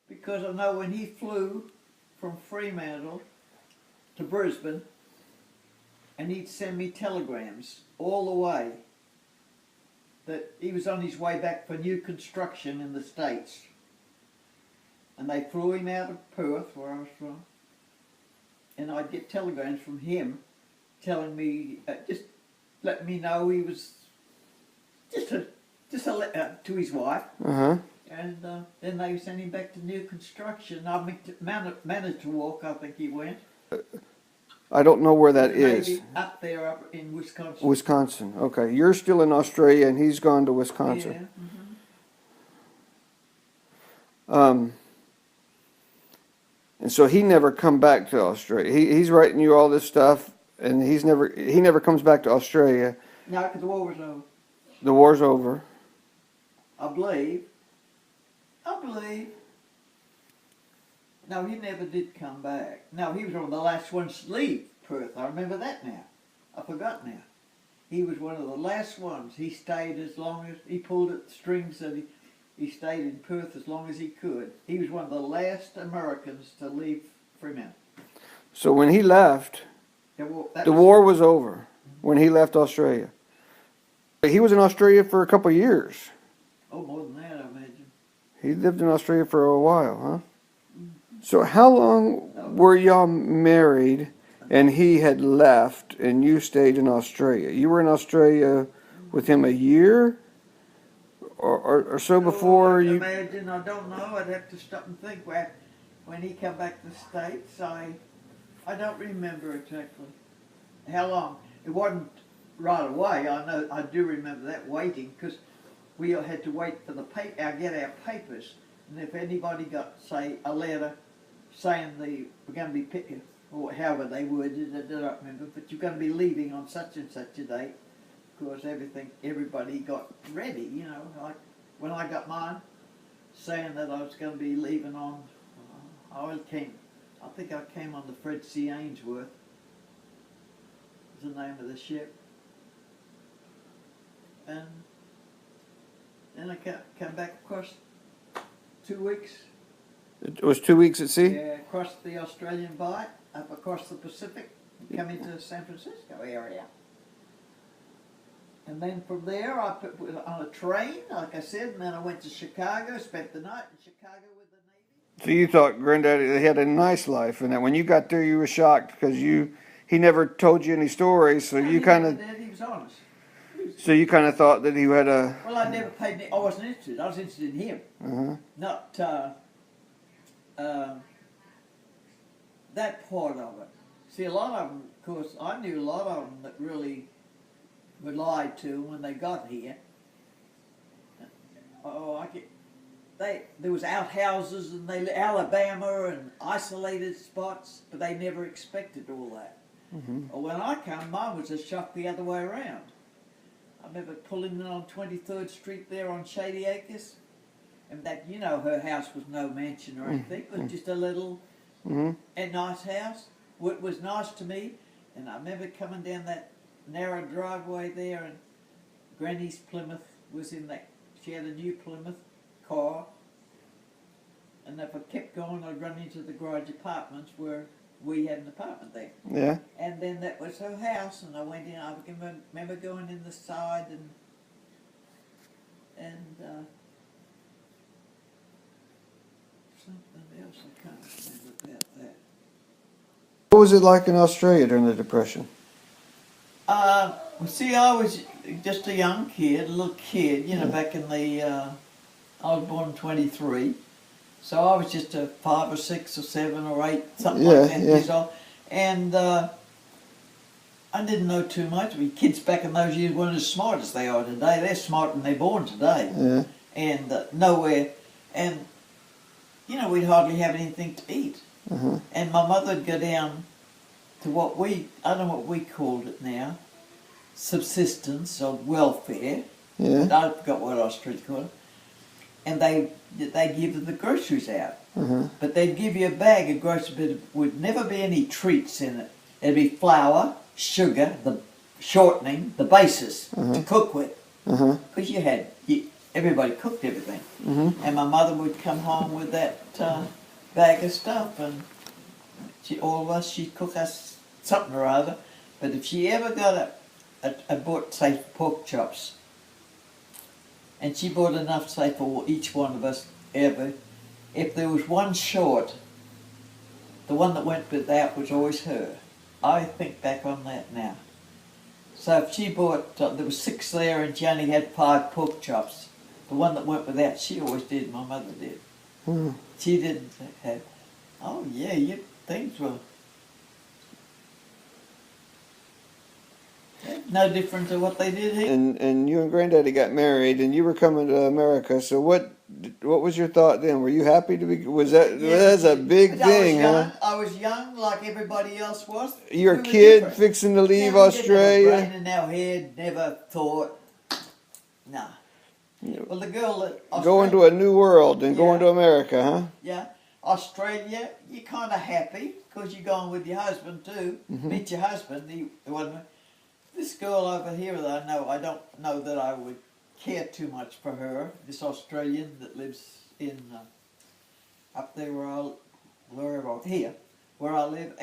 Because I know when he flew from Fremantle to Brisbane, and he'd send me telegrams all the way that he was on his way back for new construction in the States. And they flew him out of Perth, where I was from, and I'd get telegrams from him telling me, just letting me know he was to his wife. And then they sent him back to new construction. I managed to walk, I think he went. I don't know where that is. Maybe up there, up in Wisconsin. Wisconsin. Okay, you're still in Australia, and he's gone to Wisconsin. Yeah. And so he never come back to Australia. He's writing you all this stuff, and he never comes back to Australia. No, because the war was over. The war's over. I believe. No, he never did come back. No, he was one of the last ones to leave Perth. I remember that now. I forgot now. He was one of the last ones. He stayed as long as he pulled at the strings, and he stayed in Perth as long as he could. He was one of the last Americans to leave Fremantle. So when he left, the war was over. When he left Australia, he was in Australia for a couple of years. Oh, more than that, I imagine. He lived in Australia for a while, huh? So how long were y'all married and he had left and you stayed in Australia? You were in Australia with him a year or so before you... Imagine, I don't know. I'd have to stop and think. When he came back to the States, I don't remember exactly how long. It wasn't right away. I do remember that waiting, because we had to wait for get our papers, and if anybody got, say, a letter saying they were going to be picking, or however they worded it, I don't remember, but you're going to be leaving on such and such a date. Of course, everybody got ready, you know, like when I got mine, saying that I was going to be leaving on, I think I came on the Fred C. Ainsworth, was the name of the ship. And then I came back across 2 weeks. It was 2 weeks at sea? Yeah, across the Australian Bight, up across the Pacific, come into the San Francisco area. And then from there, I put on a train, like I said, and then I went to Chicago, spent the night in Chicago with the Navy. So you thought Granddaddy had a nice life, and that when you got there, you were shocked because he never told you any stories, so you kind of... He was honest. So you kind of thought that he had a... Well, I never paid... I wasn't interested. I was interested in him. Not that part of it. See, a lot of them, of course, I knew a lot of them that really were lied to when they got here. There was outhouses and Alabama and isolated spots, but they never expected all that. Well, when I came, mine was a shock the other way around. I remember pulling in on 23rd Street there on Shady Acres, and that, you know, her house was no mansion or anything, it was just a little and nice house. It was nice to me, and I remember coming down that narrow driveway there, and Granny's Plymouth was in that. She had a new Plymouth car, and if I kept going, I'd run into the garage apartments where we had an apartment there. Yeah. And then that was her house, and I went in. I can remember going in the side and something else I can't remember about that. What was it like in Australia during the Depression? Well, see, I was just a young kid, a little kid, you know, back in the, I was born in 23, so I was just a 5 or 6 or 7 or 8, something like that years old, and I didn't know too much. I mean, kids back in those years weren't as smart as they are today. They're smart when they're born today, and nowhere, and, you know, we'd hardly have anything to eat, and my mother would go down to I don't know what we called it now, subsistence or welfare. I forgot what Australia called it. And they give the groceries out. But they'd give you a bag of groceries, but it would never be any treats in it. It'd be flour, sugar, the shortening, the bases to cook with. Because everybody cooked everything. Mm-hmm. And my mother would come home with that bag of stuff, and all of us, she'd cook us something or other. But if she ever got a bought, say, pork chops, and she bought enough, say, for each one of us ever, if there was one short, the one that went without was always her. I think back on that now. So if she bought, there was 6 there and she only had 5 pork chops, the one that went without, she always did, my mother did. Mm. She didn't have, oh yeah, things were no different to what they did here. And you and Granddaddy got married, and you were coming to America. So what was your thought then? Were you happy to be? Was that's a big thing, huh? I was young, like everybody else was. You're We a were kid different. fixing to leave Yeah, we didn't have a Australia. brain in our head, never thought. Nah. Well, the girl that Going to a new world and going Yeah. to America, huh? Yeah, Australia, you're kind of happy because you're going with your husband too. Mm-hmm. Meet your husband. The one, this girl over here that I don't know that I would care too much for her. This Australian that lives in up there where I live,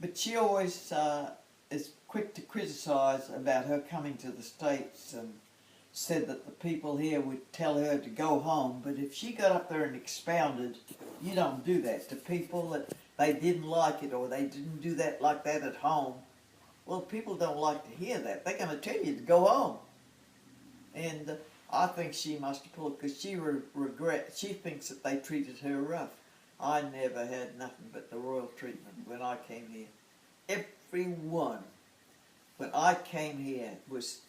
but she always is quick to criticise about her coming to the States and said that the people here would tell her to go home, but if she got up there and expounded, you don't do that to people that they didn't like it or they didn't do that like that at home. Well, people don't like to hear that. They're going to tell you to go home. And I think she must have pulled, because she she thinks that they treated her rough. I never had nothing but the royal treatment when I came here. Everyone, when I came here, was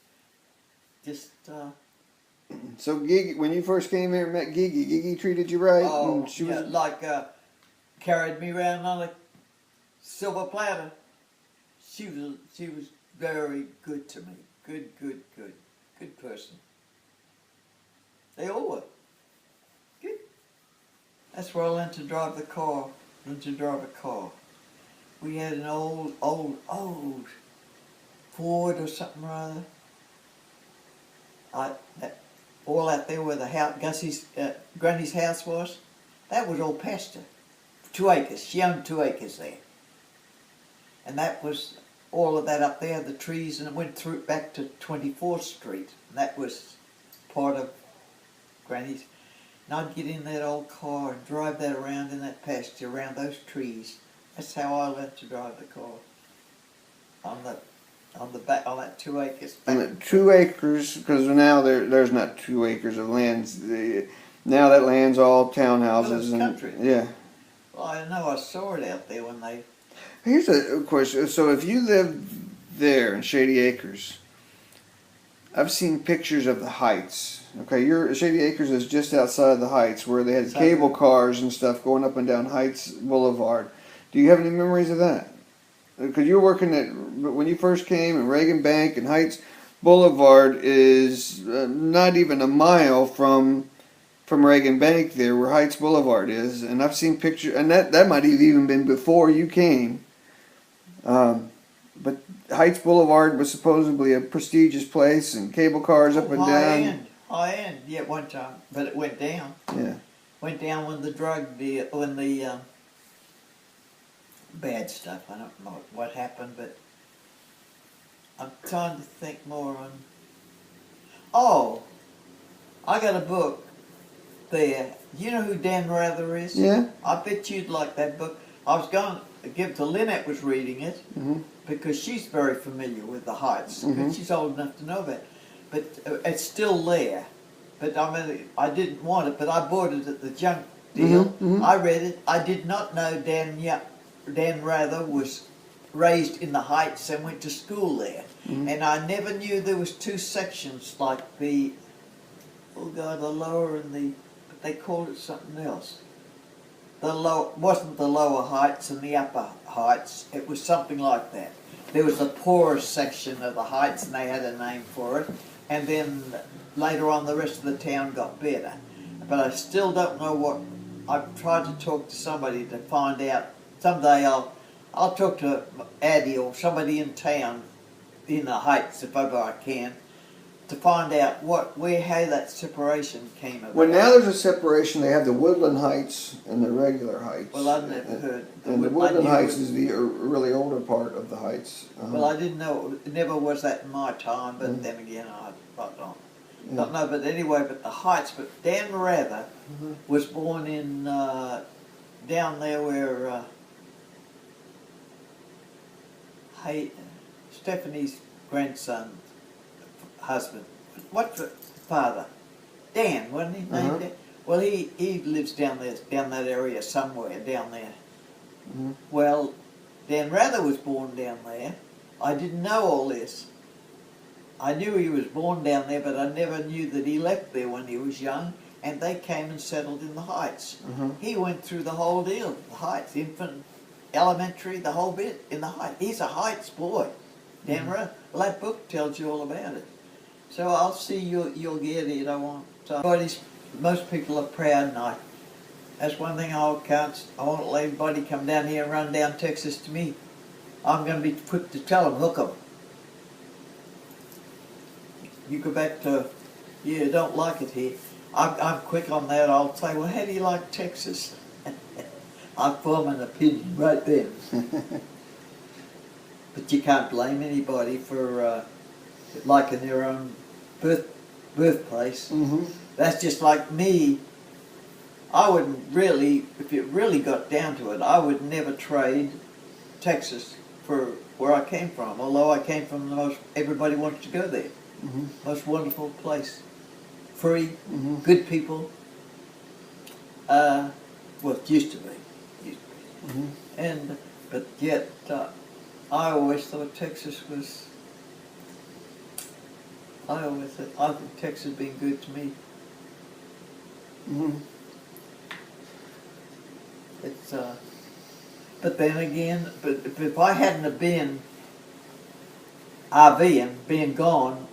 just... So Gigi, when you first came here and met Gigi treated you right? Oh, And she yeah, was like carried me around on a silver platter. She was very good to me. Good person. They all were. Good. That's where I learned to drive the car. We had an old Ford or something or other. All out there where the house, Granny's house was, that was all pasture. 2 acres. She owned 2 acres there. And that was all of that up there, the trees, and it went through back to 24th Street. And that was part of Granny's. And I'd get in that old car and drive that around in that pasture, around those trees. That's how I learned to drive the car. On that 2 acres. on the 2 acres, because now there's not 2 acres of land. Now that land's all townhouses. Well, it's and country. yeah. Well, I know I saw it out there when they... Here's a question. So if you live there in Shady Acres, I've seen pictures of the Heights. Okay, your Shady Acres is just outside of the Heights, where they had cable cars and stuff going up and down Heights Boulevard. Do you have any memories of that? Because you were working when you first came, and Reagan Bank and Heights Boulevard is not even a mile from Reagan Bank there, where Heights Boulevard is, and I've seen pictures, and that might have even been before you came. But Heights Boulevard was supposedly a prestigious place, and cable cars up and down. High end, yeah, one time, but it went down. Yeah. Went down when the bad stuff. I don't know what happened, but I'm trying to think more on. Oh, I got a book there. You know who Dan Rather is? Yeah. I bet you'd like that book. I was going to give it to Lynette, was reading it, because she's very familiar with the Heights. She's old enough to know that. But it's still there. But I mean, I didn't want it, but I bought it at the junk deal. I read it. I did not know Dan Rather was raised in the Heights and went to school there. And I never knew there was 2 sections, like the lower and but they called it something else. Wasn't the lower Heights and the upper Heights. It was something like that. There was the poorest section of the Heights, and they had a name for it. And then later on, the rest of the town got better. But I still don't know what. I've tried to talk to somebody to find out. Someday I'll talk to Addie or somebody in town, in the Heights, if ever I can, to find out how that separation came about. Well, now there's a separation. They have the Woodland Heights and the regular Heights. Well, I've never heard. And the Woodland Heights is the really older part of the Heights. Well, I didn't know. It never was that in my time, but then again, I don't know. But anyway, but the Heights. But Dan Rather was born in down there where Stephanie's grandson, husband. What's the father? Dan, wasn't he named Dan? Well, he lives down that area somewhere down there. Well, Dan Rather was born down there. I didn't know all this. I knew he was born down there, but I never knew that he left there when he was young, and they came and settled in the Heights. He went through the whole deal, the Heights, infant, elementary, the whole bit in the Heights. He's a Heights boy, Dan Rather. Well, that book tells you all about it. So I'll see you'll get it. I want most people are proud, and that's one thing I won't let anybody come down here and run down Texas to me. I'm going to be quick to tell them, hook them. You go back to, don't like it here. I'm quick on that. I'll say, well, how do you like Texas? I form an opinion right then. But you can't blame anybody for liking their own birthplace. That's just like me. I wouldn't really, if it really got down to it, I would never trade Texas for where I came from. Although I came from everybody wants to go there. Most wonderful place. Free, good people. Well, it used to be. But yet, I always thought Texas was, I think Texas has been good to me. It's, but then again, but if I hadn't have been RVing, being gone,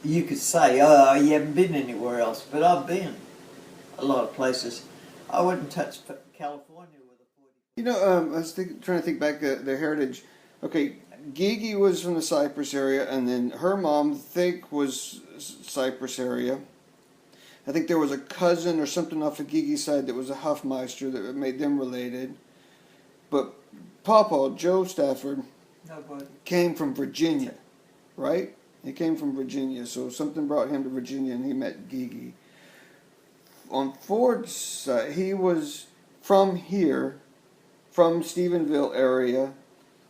you could say, oh, you haven't been anywhere else. But I've been a lot of places. I wouldn't touch California with a 40. You know, I was trying to think back the heritage. Okay, Gigi was from the Cypress area, and then her mom, I think, was Cypress area. I think there was a cousin or something off of Gigi's side that was a Huffmeister that made them related. But Papa, Joe Stafford, came from Virginia, right? He came from Virginia, so something brought him to Virginia, and he met Gigi. On Ford's side, he was from here, from Stephenville area.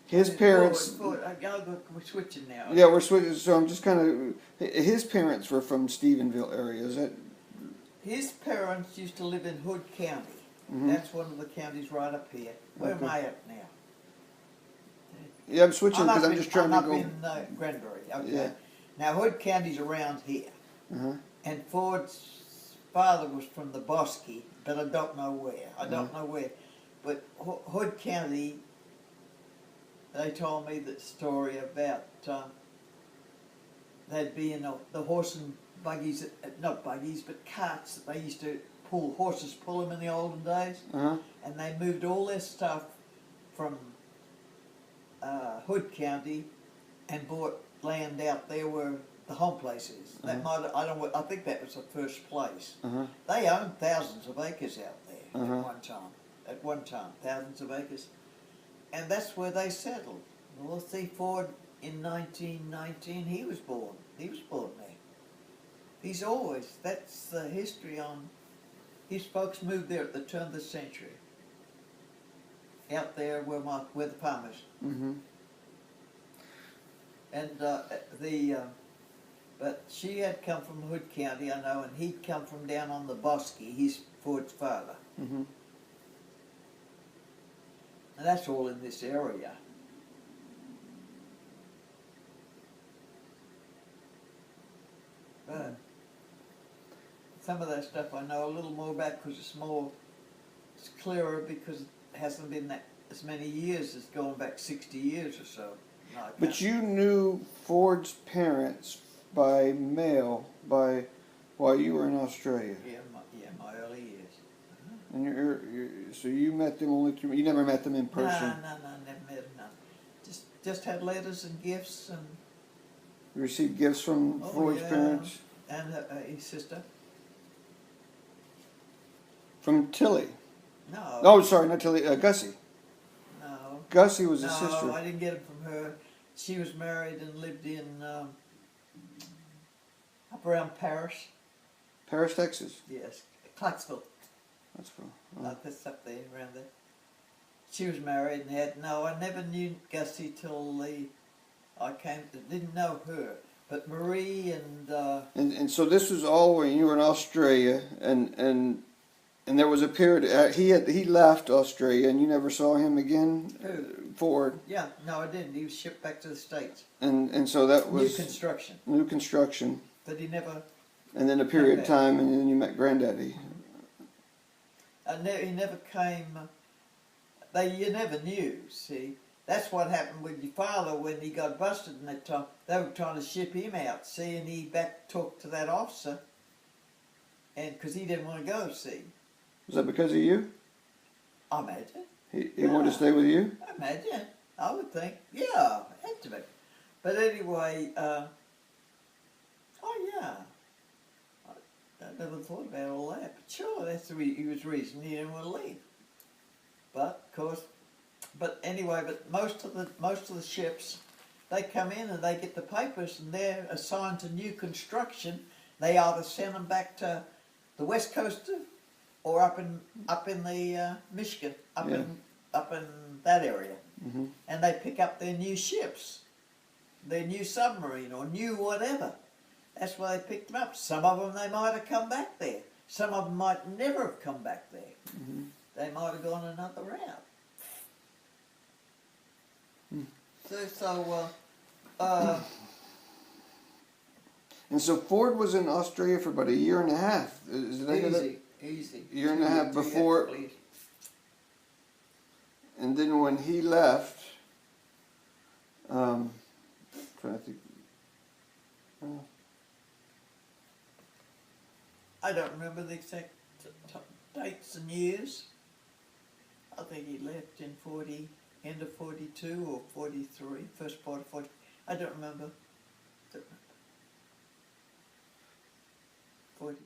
His parents... We're switching now. Yeah, we're switching, so I'm just kind of... His parents were from Stephenville area, is that... His parents used to live in Hood County. That's one of the counties right up here. Where am I at now? Yeah, I'm switching because I'm just trying to go... I'm up in Granbury. Okay. Yeah. Now, Hood County's around here. And Ford's father was from the Bosque, but I don't know where. I don't know where. But Hood County, they told me the story about they'd be in the horse and buggies, not buggies, but carts that they used to horses pull them in the olden days. And they moved all their stuff from Hood County and bought land out there where the home place is. That I think that was the first place. They owned thousands of acres out there at one time. At one time, thousands of acres. And that's where they settled. Well, see, Ford in 1919, he was born. He was born there. That's the history on, his folks moved there at the turn of the century. Out there where the farmers. And but she had come from Hood County, I know, and he'd come from down on the Bosque. He's Ford's father. And that's all in this area. But some of that stuff I know a little more about because it's clearer because it hasn't been that as many years as going back 60 years or so. No, but you knew Ford's parents by mail while you were in Australia. Yeah, my early years. And so you met them only through, you never met them in person? No, never met them. Just had letters and gifts, and You received gifts from Oh, Floyd's yeah. parents? And his sister. From Tilly? No. Oh, sorry, not Tilly. Gussie. No. Gussie was a No, sister. I didn't get it from her. She was married and lived in up around Paris. Paris, Texas. Yes, Clarksville. That's cool. That's up there, around there. She was married and had no. I never knew Gussie till didn't know her, but Marie And so this was all when you were in Australia, and there was a period he left Australia, and you never saw him again. Who? Ford. Yeah, no, I didn't. He was shipped back to the States. And so that was New construction, but he never. and then a period of time, and then you met Granddaddy. He never came. You never knew. See, that's what happened with your father when he got busted in that time. They were trying to ship him out. See, and he back talked to that officer, and because he didn't want to go. See. Was that because of you? I imagine. He wanted to stay with you? I imagine. I would think. Yeah, had to be. But anyway, oh yeah. I never thought about all that. But sure, that's the reason he didn't want to leave. But of course, but most of the ships, they come in and they get the papers and they're assigned to new construction. They either send them back to the west coast or up in the Michigan, up in that area, and they pick up their new ships, their new submarine or new whatever. That's why they picked them up. Some of them they might have come back there. Some of them might never have come back there. They might have gone another route. And so Ford was in Australia for about a year and a half. Easy. Year and a half before. And then when he left, trying to think. I don't remember the exact dates and years. I think he left in end of 42 or 43, first part of 40. I don't remember. 40.